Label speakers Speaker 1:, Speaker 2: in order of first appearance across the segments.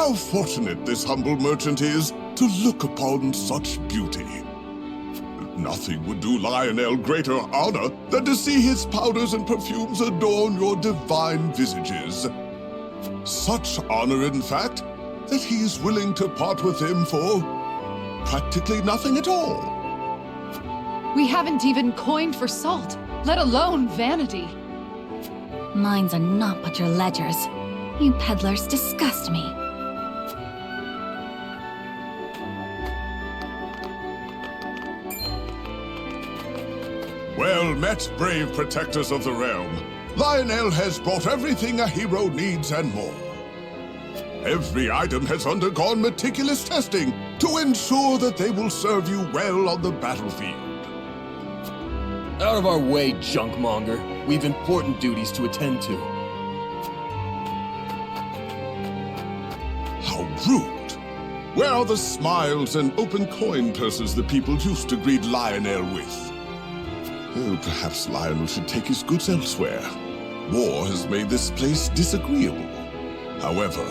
Speaker 1: How fortunate this humble merchant is to look upon such beauty. Nothing would do Lionel greater honor than to see his powders and perfumes adorn your divine visages. Such honor, in fact, that he is willing to part with them for practically nothing at all.
Speaker 2: We haven't even coined for salt, let alone vanity.
Speaker 3: Mines are not but your ledgers. You peddlers disgust me.
Speaker 1: Well met, brave protectors of the realm. Lionel has brought everything a hero needs and more. Every item has undergone meticulous testing to ensure that they will serve you well on the battlefield.
Speaker 4: Out of our way, junkmonger. We've important duties to attend to.
Speaker 1: How rude. Where are the smiles and open coin purses the people used to greet Lionel with? Oh, perhaps Lionel should take his goods elsewhere. War has made this place disagreeable. However,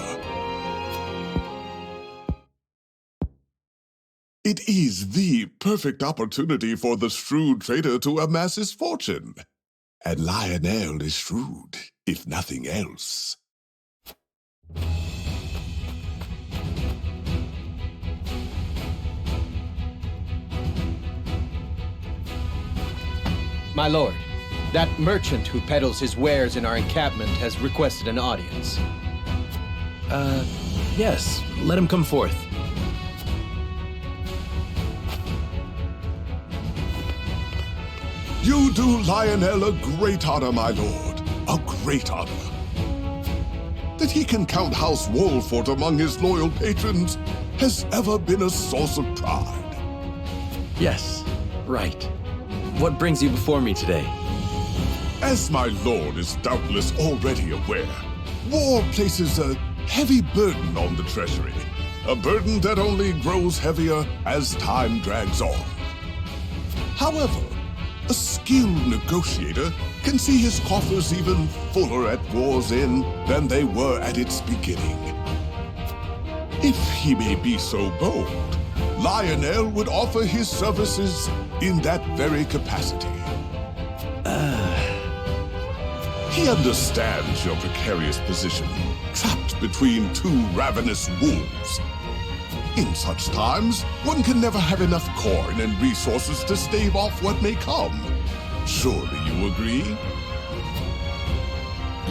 Speaker 1: it is the perfect opportunity for the shrewd trader to amass his fortune. And Lionel is shrewd, if nothing else.
Speaker 4: My lord, that merchant who peddles his wares in our encampment has requested an audience. Yes, let him come forth.
Speaker 1: You do Lionel a great honor, my lord. A great honor. That he can count House Wolfort among his loyal patrons has ever been a source of pride.
Speaker 5: Yes, right. What brings you before me today?
Speaker 1: As my lord is doubtless already aware, war places a heavy burden on the treasury. A burden that only grows heavier as time drags on. However, a skilled negotiator can see his coffers even fuller at war's end than they were at its beginning. If he may be so bold, Lionel would offer his services in that very capacity. He understands your precarious position, trapped between two ravenous wolves. In such times, one can never have enough coin and resources to stave off what may come. Surely you agree?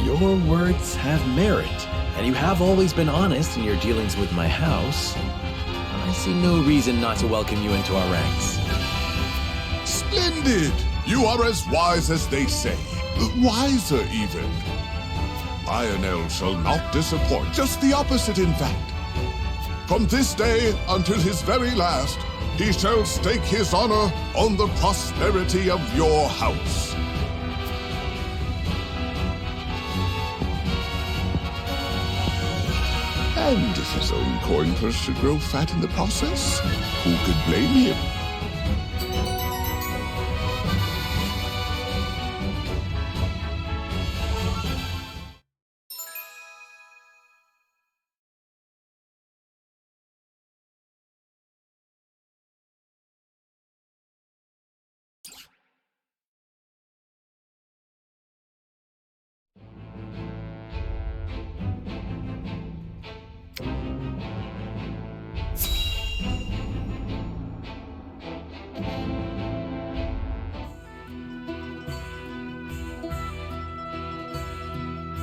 Speaker 5: Your words have merit, and you have always been honest in your dealings with my house. I see no reason not to welcome you into our ranks.
Speaker 1: Splendid! You are as wise as they say. Wiser, even. Lionel shall not disappoint. Just the opposite, in fact. From this day until his very last, he shall stake his honor on the prosperity of your house. And if his own coin purse should grow fat in the process, who could blame him?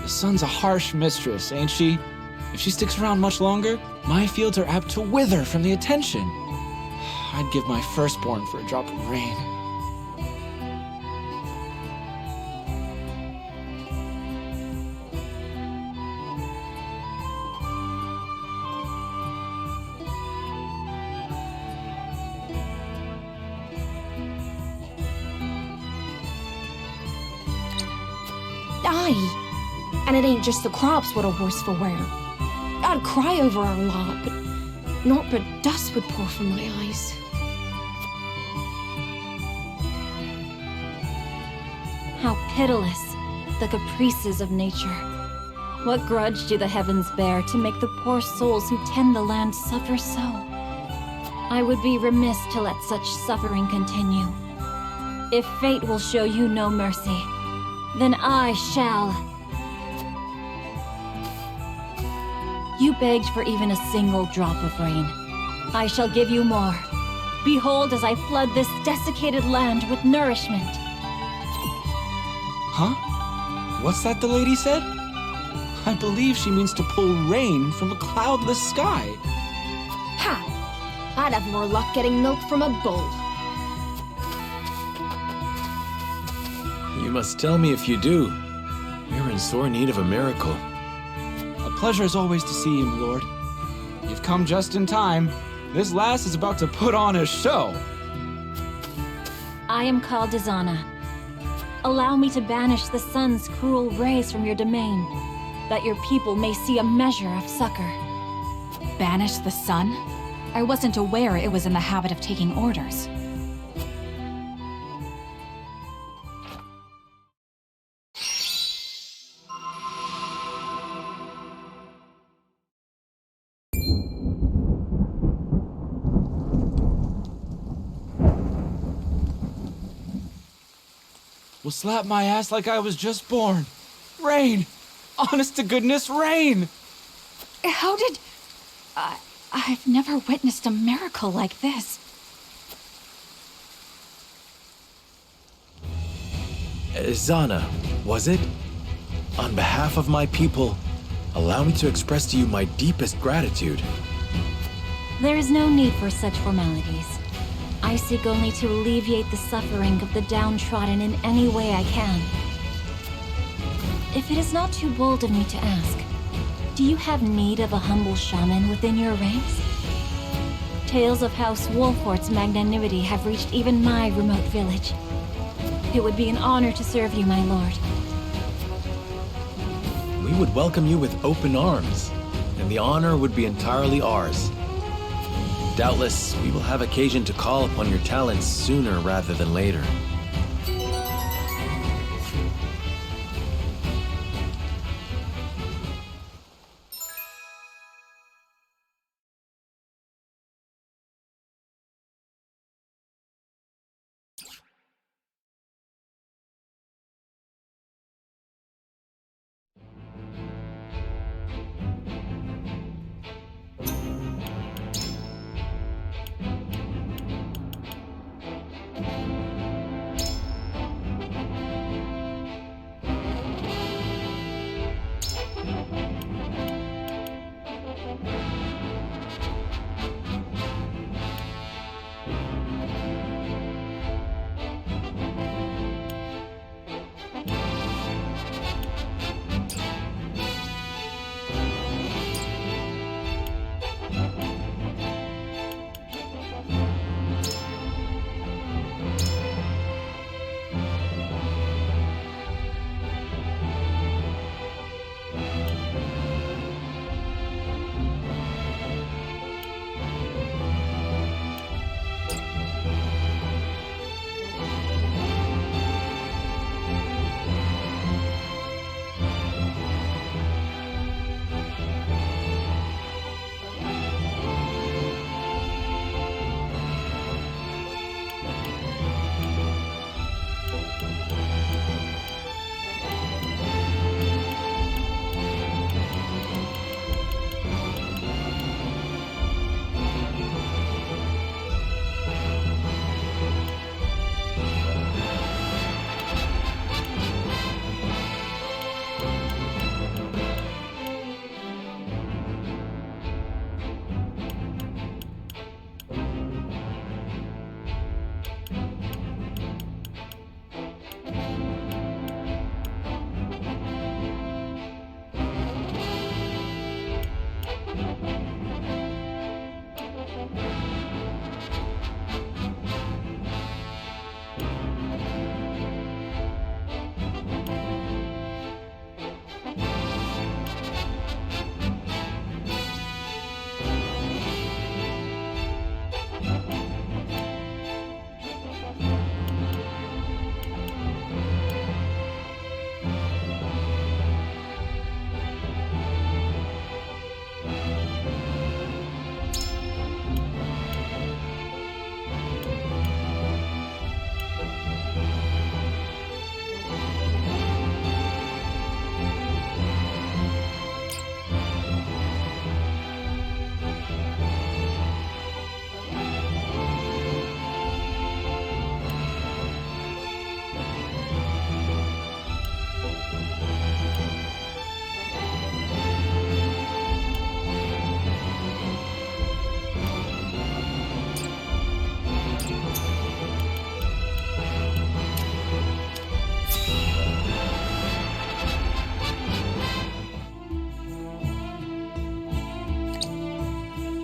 Speaker 6: The sun's a harsh mistress, ain't she? If she sticks around much longer, my fields are apt to wither from the attention. I'd give my firstborn for a drop of rain.
Speaker 7: Aye. And it ain't just the crops what are worse for wear. I'd cry over our lot, but naught but dust would pour from my eyes.
Speaker 3: How pitiless, the caprices of nature. What grudge do the heavens bear to make the poor souls who tend the land suffer so? I would be remiss to let such suffering continue. If fate will show you no mercy, then I shall. You begged for even a single drop of rain. I shall give you more. Behold as I flood this desiccated land with nourishment.
Speaker 6: Huh? What's that the lady said? I believe she means to pull rain from a cloudless sky.
Speaker 7: Ha! I'd have more luck getting milk from a bull.
Speaker 5: You must tell me if you do. We're in sore need of a miracle.
Speaker 6: A pleasure as always to see you, my lord. You've come just in time. This lass is about to put on a show.
Speaker 3: I am called Dizana. Allow me to banish the sun's cruel rays from your domain, that your people may see a measure of succor.
Speaker 2: Banish the sun? I wasn't aware it was in the habit of taking orders.
Speaker 6: Will slap my ass like I was just born. Rain! Honest to goodness, rain!
Speaker 2: How did... I've never witnessed a miracle like this.
Speaker 5: Zana, was it? On behalf of my people, allow me to express to you my deepest gratitude.
Speaker 3: There is no need for such formalities. I seek only to alleviate the suffering of the downtrodden in any way I can. If it is not too bold of me to ask, do you have need of a humble shaman within your ranks? Tales of House Wolfort's magnanimity have reached even my remote village. It would be an honor to serve you, my lord.
Speaker 5: We would welcome you with open arms, and the honor would be entirely ours. Doubtless, we will have occasion to call upon your talents sooner rather than later.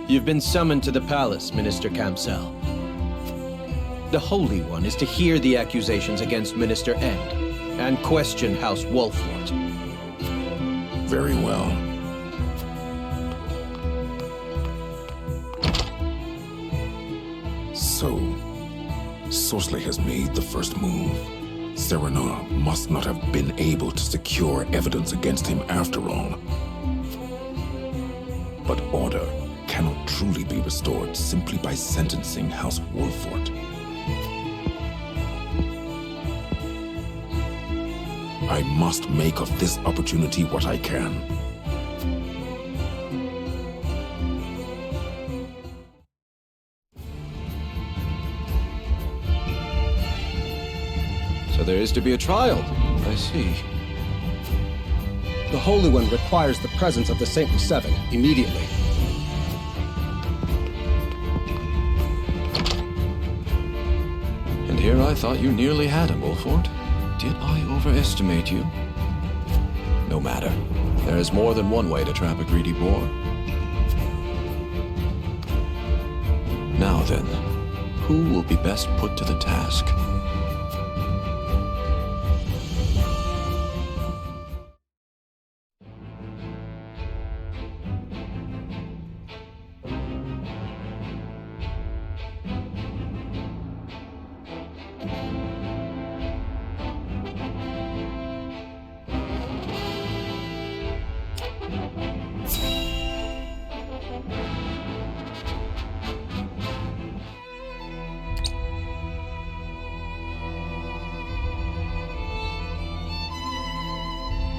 Speaker 4: You've been summoned to the palace, Minister Kamsel. The Holy One is to hear the accusations against Minister End and question House Wolfort.
Speaker 8: Very well. So, Sorsley has made the first move. Serenoa must not have been able to secure evidence against him after all. But order cannot truly be restored simply by sentencing House Wolfort. I must make of this opportunity what I can.
Speaker 4: So there is to be a trial. I see.
Speaker 9: The Holy One requires the presence of the Saintly Seven immediately.
Speaker 10: And here I thought you nearly had him, Wolfort. Did I overestimate you? No matter. There is more than one way to trap a greedy boar. Now then, who will be best put to the task?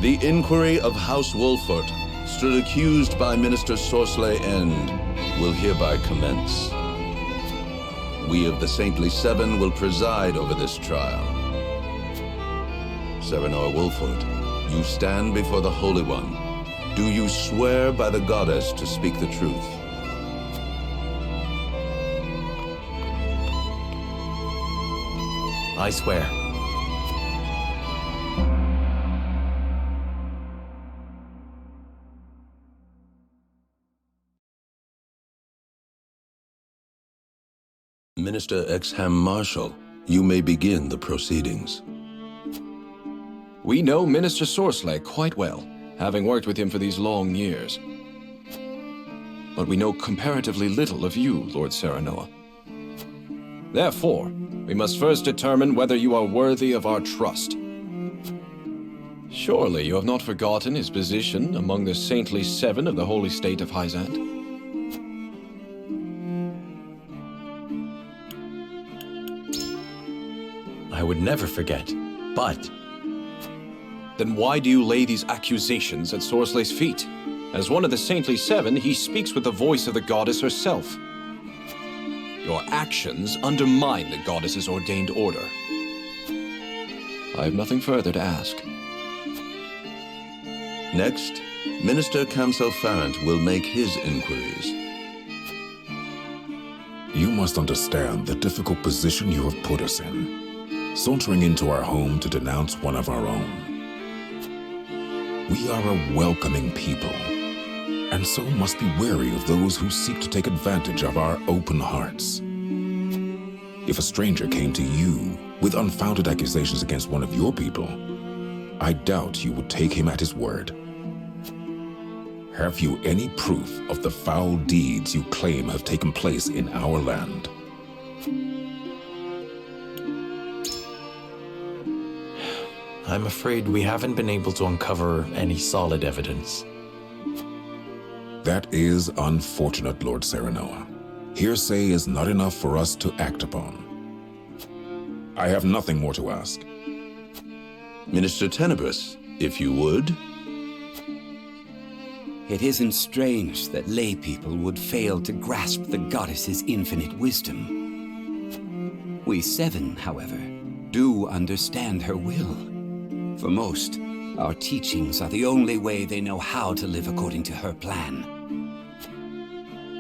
Speaker 11: The inquiry of House Wolfort, stood accused by Minister Sorsley End, will hereby commence. We of the Saintly Seven will preside over this trial. Serenoa Wolfort, you stand before the Holy One. Do you swear by the goddess to speak the truth?
Speaker 5: I swear.
Speaker 11: Minister Exham Marshal, you may begin the proceedings.
Speaker 10: We know Minister Sorsley quite well, having worked with him for these long years. But we know comparatively little of you, Lord Serenoa. Therefore, we must first determine whether you are worthy of our trust. Surely you have not forgotten his position among the Saintly Seven of the Holy State of Hyzant?
Speaker 5: I would never forget, but...
Speaker 10: Then why do you lay these accusations at Sorsley's feet? As one of the Saintly Seven, he speaks with the voice of the goddess herself. Your actions undermine the goddess's ordained order. I have nothing further to ask.
Speaker 11: Next, Minister Kamsel Farrant will make his inquiries.
Speaker 8: You must understand the difficult position you have put us in, sauntering into our home to denounce one of our own. We are a welcoming people, and so must be wary of those who seek to take advantage of our open hearts. If a stranger came to you with unfounded accusations against one of your people, I doubt you would take him at his word. Have you any proof of the foul deeds you claim have taken place in our land?
Speaker 5: I'm afraid we haven't been able to uncover any solid evidence.
Speaker 8: That is unfortunate, Lord Serenoa. Hearsay is not enough for us to act upon. I have nothing more to ask.
Speaker 11: Minister Tenebrous, if you would.
Speaker 12: It isn't strange that lay people would fail to grasp the goddess's infinite wisdom. We seven, however, do understand her will. For most, our teachings are the only way they know how to live according to her plan.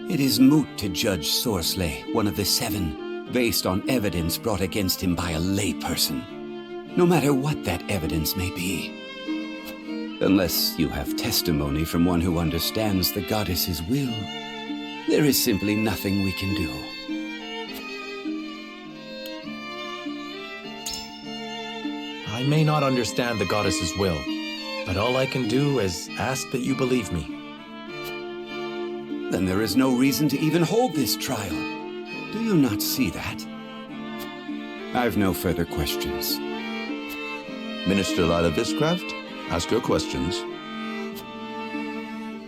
Speaker 12: It is moot to judge Sorsley, one of the seven, based on evidence brought against him by a layperson, no matter what that evidence may be. Unless you have testimony from one who understands the goddess's will. There is simply nothing we can do.
Speaker 5: I may not understand the goddess's will, but all I can do is ask that you believe me.
Speaker 12: Then there is no reason to even hold this trial. Do you not see that? I've no further questions.
Speaker 11: Minister Lila Viscraft, ask your questions.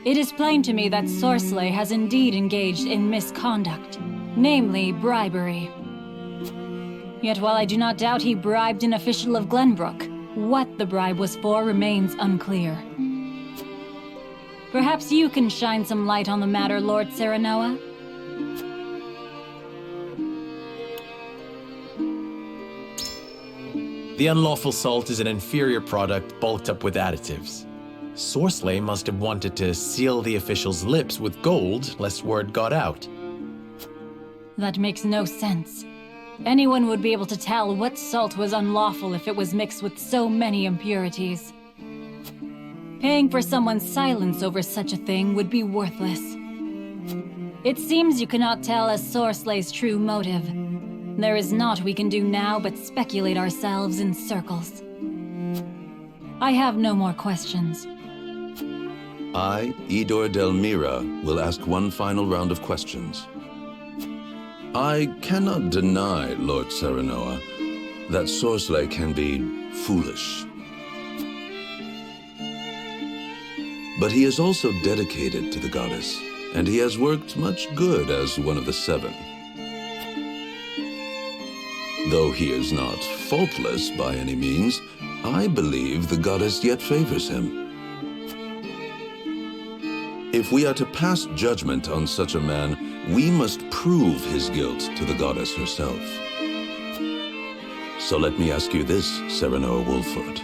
Speaker 3: It is plain to me that Sorsley has indeed engaged in misconduct, namely bribery. Yet while I do not doubt he bribed an official of Glenbrook, what the bribe was for remains unclear. Perhaps you can shine some light on the matter, Lord Serenoa?
Speaker 5: The unlawful salt is an inferior product bulked up with additives. Sorsley must have wanted to seal the official's lips with gold, lest word got out.
Speaker 3: That makes no sense. Anyone would be able to tell what salt was unlawful if it was mixed with so many impurities. Paying for someone's silence over such a thing would be worthless. It seems you cannot tell us Sorsley's true motive. There is naught we can do now but speculate ourselves in circles. I have no more questions.
Speaker 11: I, Idor Delmira, will ask one final round of questions. I cannot deny, Lord Serenoa, that Sorsley can be foolish. But he is also dedicated to the goddess, and he has worked much good as one of the seven. Though he is not faultless by any means, I believe the goddess yet favors him. If we are to pass judgment on such a man, we must prove his guilt to the goddess herself. So let me ask you this, Serenoa Wolford.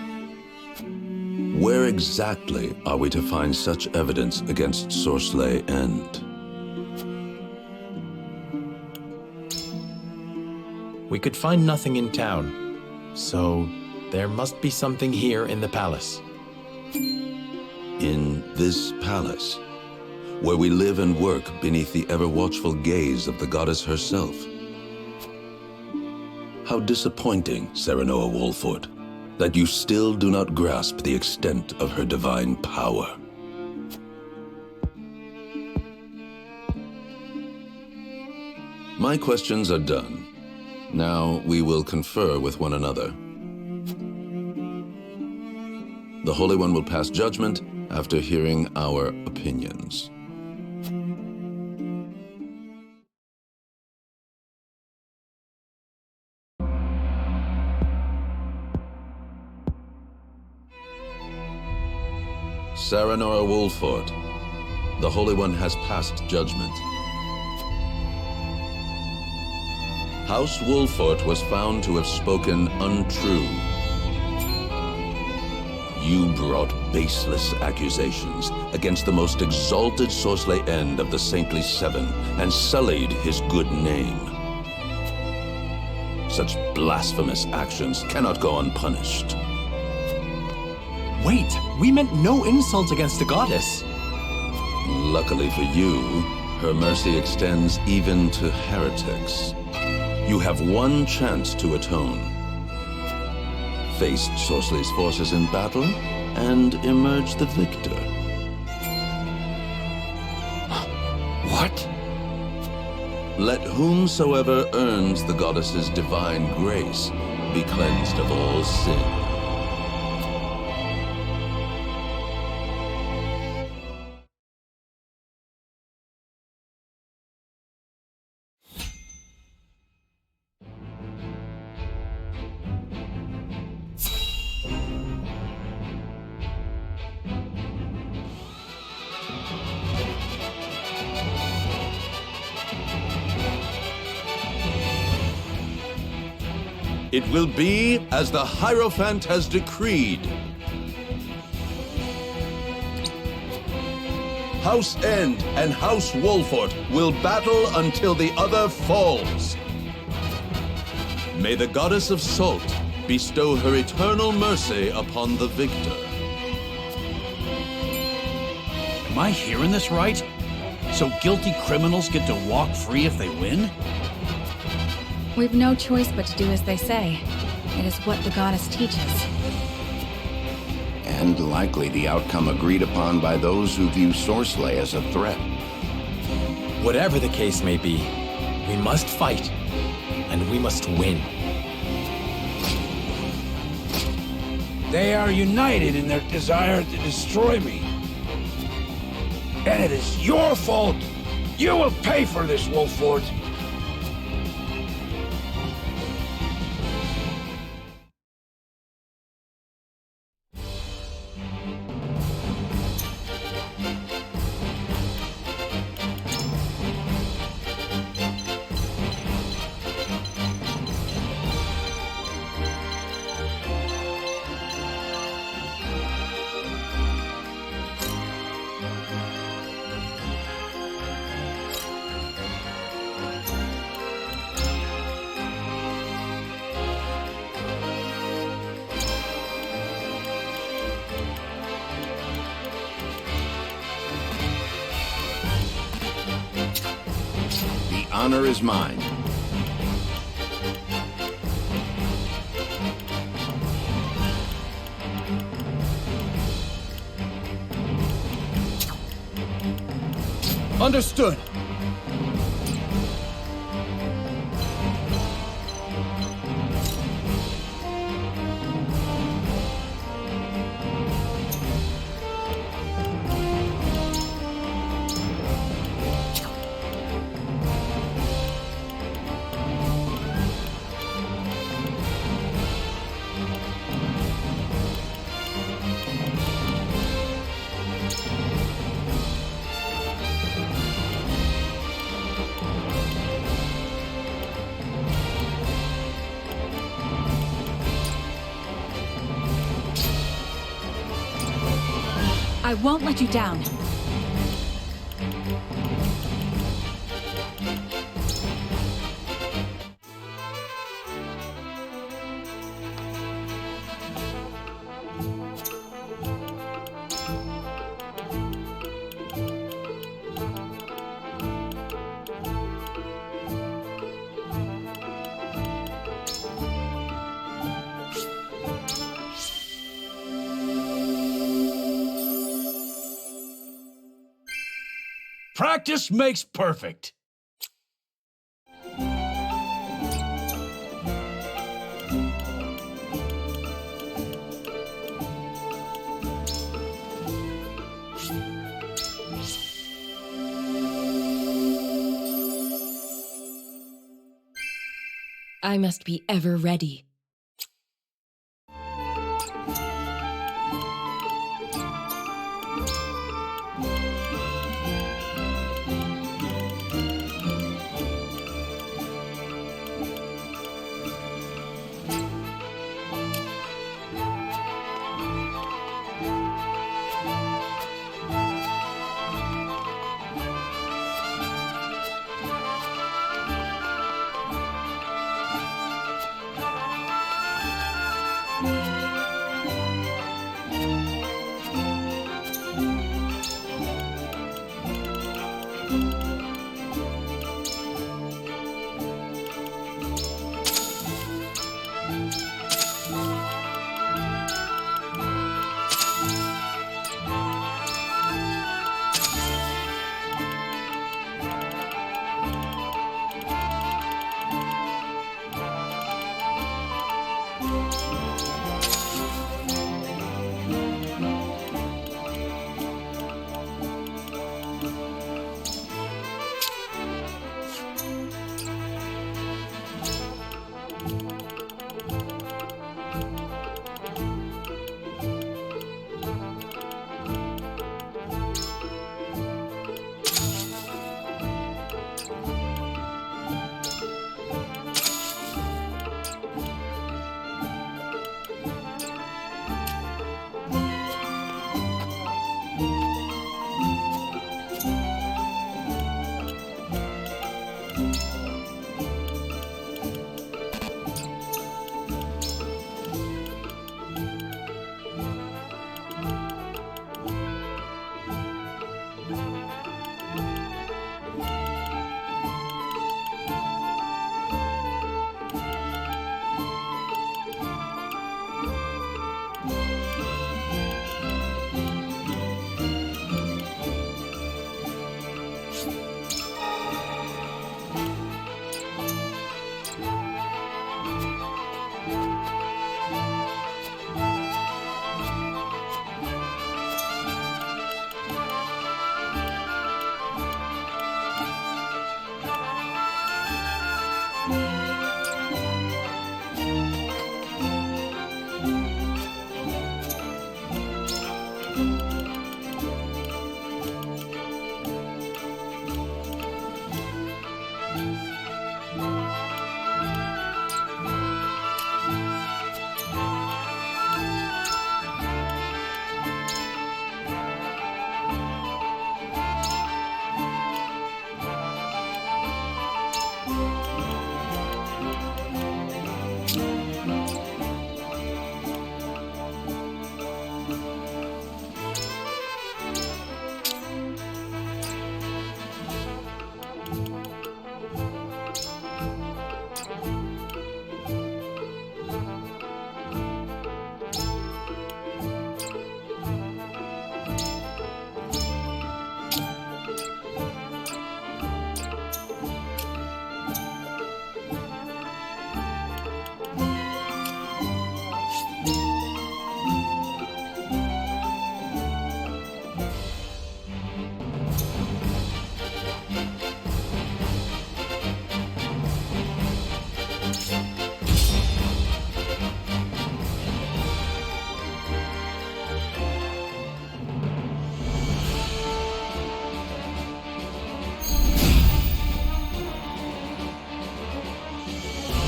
Speaker 11: Where exactly are we to find such evidence against Sorsley End?
Speaker 5: We could find nothing in town, so there must be something here in the palace.
Speaker 11: In this palace, where we live and work beneath the ever-watchful gaze of the goddess herself. How disappointing, Serenoa Wolford, that you still do not grasp the extent of her divine power. My questions are done. Now we will confer with one another. The Holy One will pass judgment after hearing our opinions. Serenoa Wolford, the Holy One has passed judgment. House Wolford was found to have spoken untrue. You brought baseless accusations against the most exalted Sorsley End of the Saintly Seven and sullied his good name. Such blasphemous actions cannot go unpunished.
Speaker 5: Wait, we meant no insult against the goddess.
Speaker 11: Luckily for you, her mercy extends even to heretics. You have one chance to atone. Face Sorsley's forces in battle and emerge the victor.
Speaker 12: What?
Speaker 11: Let whomsoever earns the goddess's divine grace be cleansed of all sin. It will be as the Hierophant has decreed. House End and House Wolford will battle until the other falls. May the Goddess of Salt bestow her eternal mercy upon the victor.
Speaker 13: Am I hearing this right? So guilty criminals get to walk free if they win?
Speaker 2: We've no choice but to do as they say. It is what the goddess teaches.
Speaker 14: And likely the outcome agreed upon by those who view Sorcelet as a threat.
Speaker 5: Whatever the case may be, we must fight, and we must win.
Speaker 15: They are united in their desire to destroy me. And it is your fault. You will pay for this, Wolford.
Speaker 14: Honor is mine.
Speaker 13: Understood.
Speaker 2: I won't let you down.
Speaker 15: Practice makes perfect.
Speaker 7: I must be ever ready.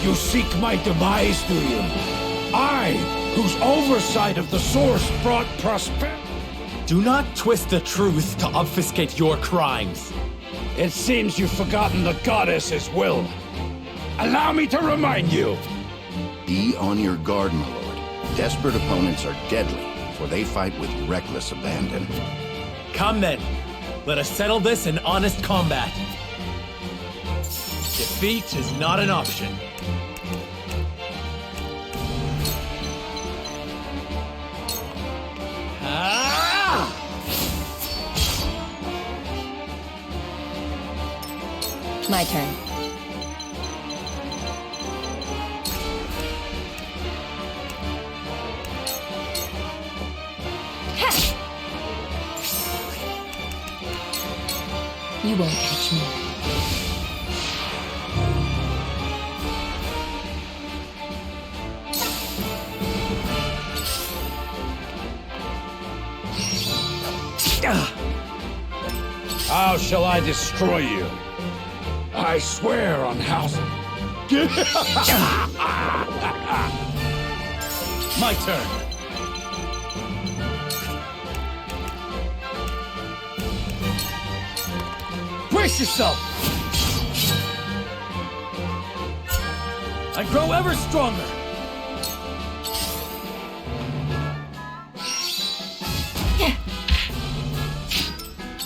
Speaker 15: You seek my demise, do you? I, whose oversight of the source brought prosperity.
Speaker 5: Do not twist the truth to obfuscate your crimes.
Speaker 15: It seems you've forgotten the goddess's will. Allow me to remind you.
Speaker 14: Be on your guard, my lord. Desperate opponents are deadly, for they fight with reckless abandon.
Speaker 5: Come then. Let us settle this in honest combat. Defeat is not an option.
Speaker 3: My turn. You won't catch me.
Speaker 15: How shall I destroy you? I swear on house.
Speaker 5: My turn.
Speaker 15: Brace yourself!
Speaker 5: I grow ever stronger.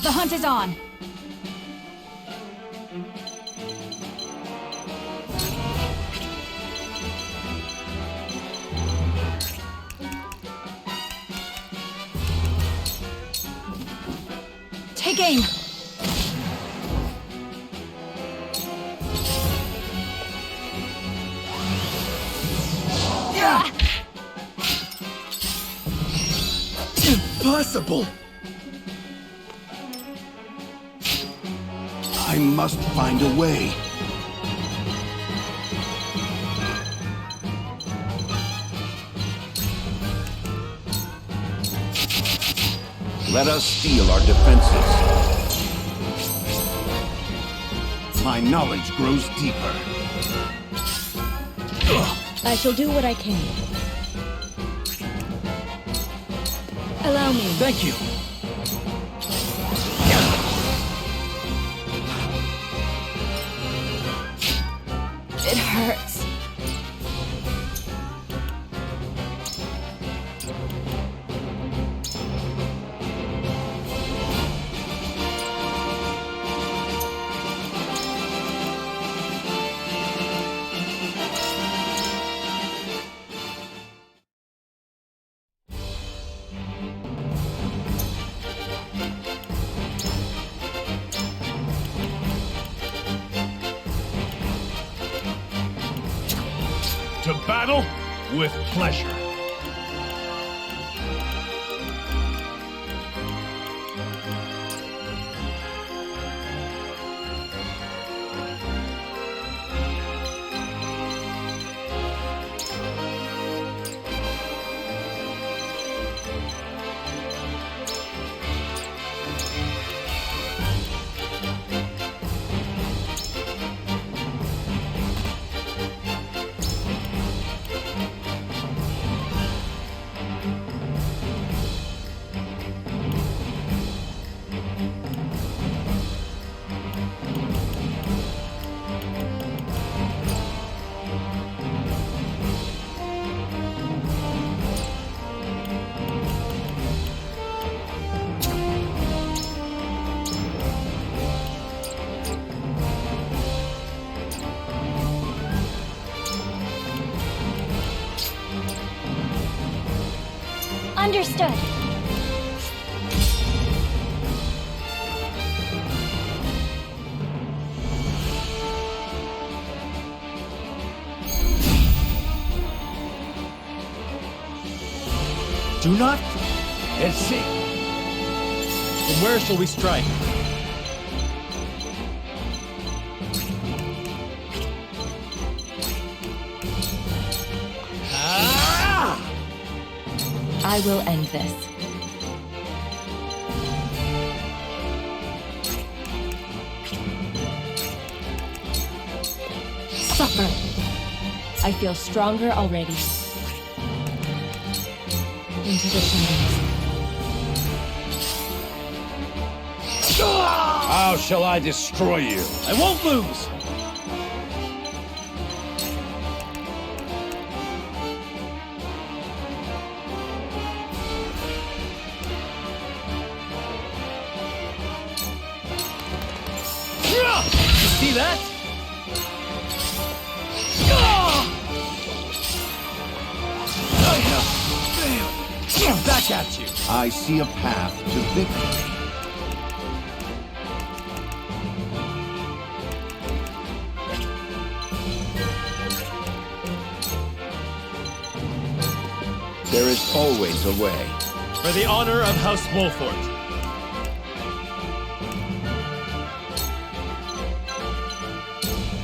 Speaker 2: The hunt is on. Take aim.
Speaker 8: Impossible! I must find a way.
Speaker 14: Let us steel our defenses. My knowledge grows deeper.
Speaker 7: I shall do what I can. Allow me.
Speaker 5: Thank you.
Speaker 2: It hurts.
Speaker 13: To battle with pleasure.
Speaker 3: Understood.
Speaker 5: Do not.
Speaker 15: Let's see.
Speaker 5: Then where shall we strike?
Speaker 3: I will end this.
Speaker 7: Suffer.
Speaker 3: I feel stronger already. Into the shadows.
Speaker 15: How shall I destroy you?
Speaker 6: I won't lose! See that? I have failed. Back at you.
Speaker 14: I see a path to victory.
Speaker 12: There is always a way.
Speaker 6: For the honor of House Wolfort.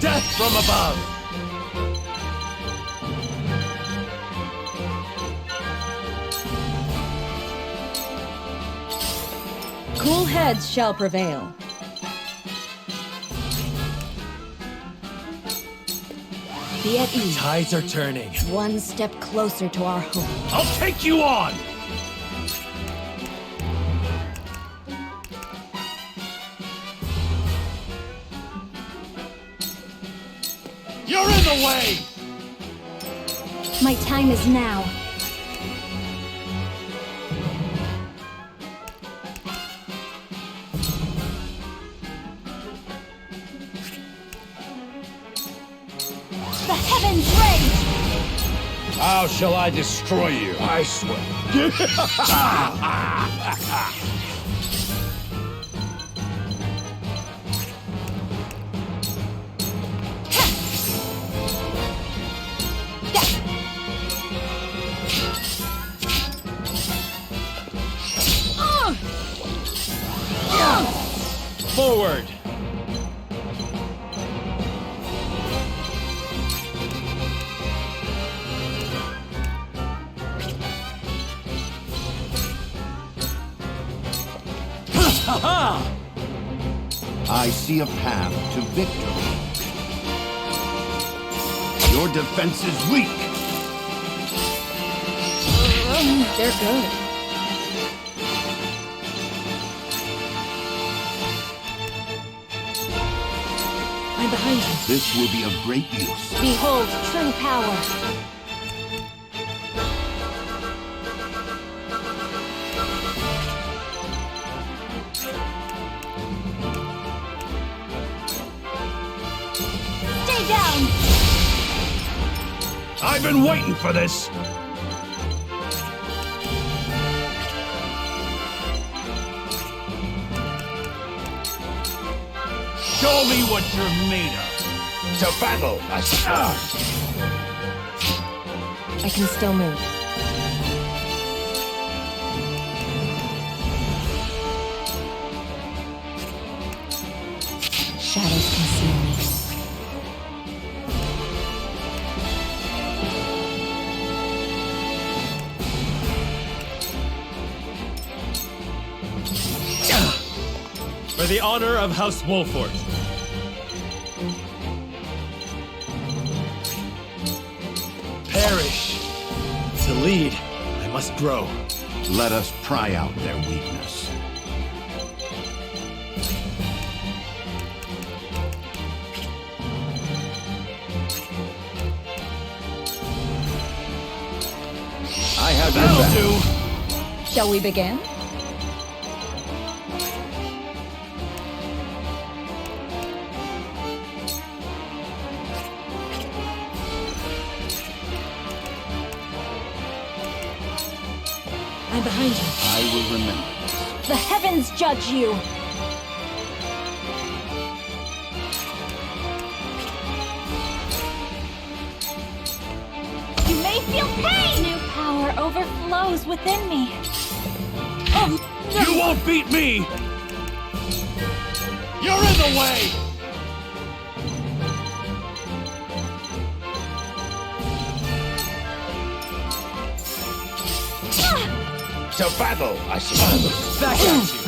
Speaker 6: Death from above!
Speaker 3: Cool heads shall prevail. Be at ease.
Speaker 6: Tides are turning.
Speaker 3: One step closer to our home.
Speaker 13: I'll take you on! You're in the way!
Speaker 3: My time is now. The heavens rage!
Speaker 15: How shall I destroy you? I swear.
Speaker 6: Forward!
Speaker 14: I see a path to victory. Your defense is weak.
Speaker 7: They're good. I'm behind you.
Speaker 14: This will be of great use.
Speaker 3: Behold true power. Stay down!
Speaker 13: I've been waiting for this! Show me what you're made of!
Speaker 15: To battle!
Speaker 3: I can still move. Shadows conceal me.
Speaker 6: For the honor of House Wolfort. Perish. To lead, I must grow.
Speaker 14: Let us pry out their weakness.
Speaker 12: I have your
Speaker 13: That'll
Speaker 12: back.
Speaker 13: do!
Speaker 3: Shall we begin?
Speaker 7: I'm behind you.
Speaker 14: I will remember.
Speaker 3: The heavens judge you! You may feel pain! New power overflows within me. Oh, no.
Speaker 13: You won't beat me! You're in the way!
Speaker 15: To battle, I suppose.
Speaker 6: Back at you.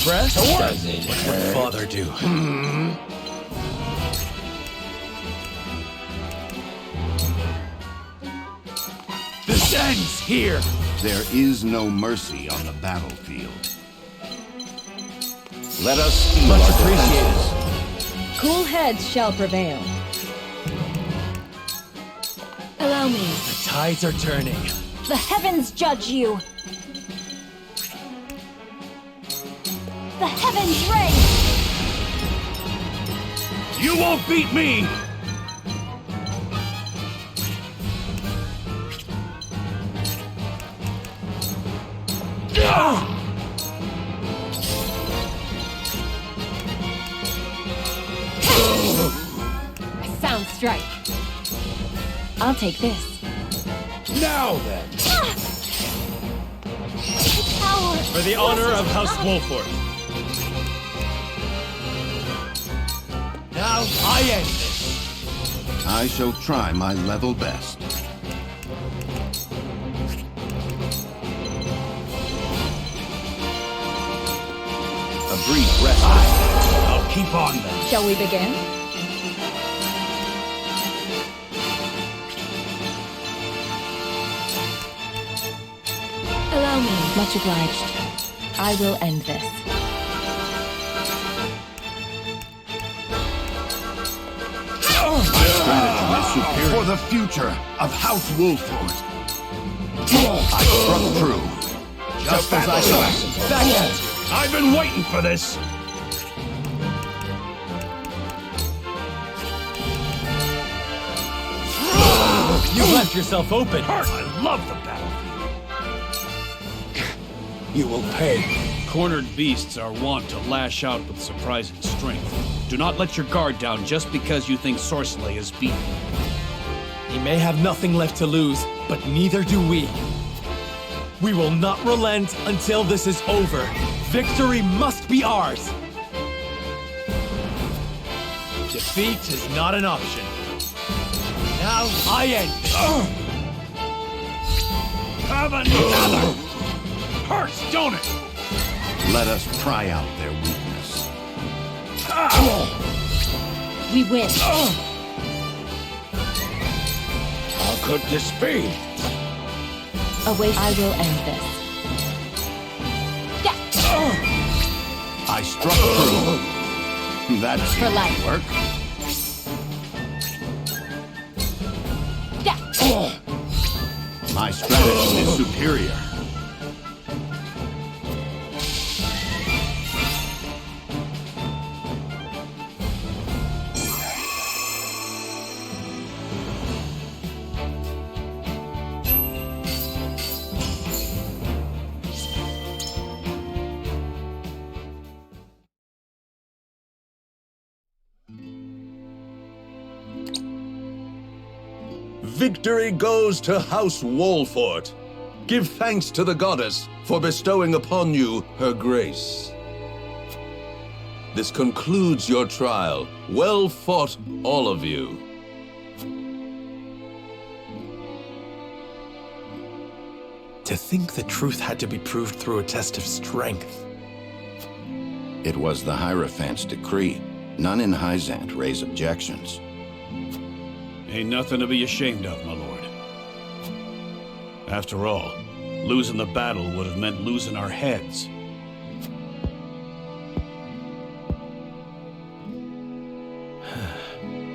Speaker 5: breath?
Speaker 15: Does it
Speaker 5: What would Father do?
Speaker 15: This ends here!
Speaker 14: There is no mercy on the battlefield. Let us steal
Speaker 5: Much
Speaker 14: our
Speaker 5: appreciated.
Speaker 14: defenses.
Speaker 16: Cool heads shall prevail.
Speaker 3: Allow me.
Speaker 5: The tides are turning.
Speaker 3: The heavens judge you. The heavens rage.
Speaker 13: You won't beat me!
Speaker 3: A sound strike. I'll take this.
Speaker 15: Now then!
Speaker 3: Power.
Speaker 5: For the honor of House Wolford.
Speaker 15: Now I end this!
Speaker 14: I shall try my level best. A brief rest.
Speaker 13: I'll keep on then.
Speaker 16: Shall we begin?
Speaker 3: Allow me.
Speaker 16: Much obliged. I will end this.
Speaker 14: Strategy is superior. For the future of House Wolford. I struck true. Just as I thought.
Speaker 13: I've been waiting for this!
Speaker 5: You've left yourself open.
Speaker 13: I love the battlefield. You will pay. Cornered beasts are wont to lash out with surprising strength. Do not let your guard down just because you think Sorcelet is beaten.
Speaker 5: He may have nothing left to lose, but neither do we. We will not relent until this is over. Victory must be ours. Defeat is not an option. Now I end this.
Speaker 13: Have another! Hurts, don't it?
Speaker 14: Let us pry out their weakness.
Speaker 3: We win.
Speaker 15: How could this be?
Speaker 16: Await. I will end this.
Speaker 14: I struck true. That
Speaker 3: For
Speaker 14: seems
Speaker 3: life.
Speaker 14: to work. My strategy is superior.
Speaker 11: Victory goes to House Wolford. Give thanks to the goddess for bestowing upon you her grace. This concludes your trial. Well fought, all of you.
Speaker 5: To think the truth had to be proved through a test of strength.
Speaker 14: It was the Hierophant's decree. None in Hyzant raise objections.
Speaker 13: Ain't nothing to be ashamed of, my lord. After all, losing the battle would have meant losing our heads.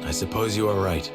Speaker 5: I suppose you are right.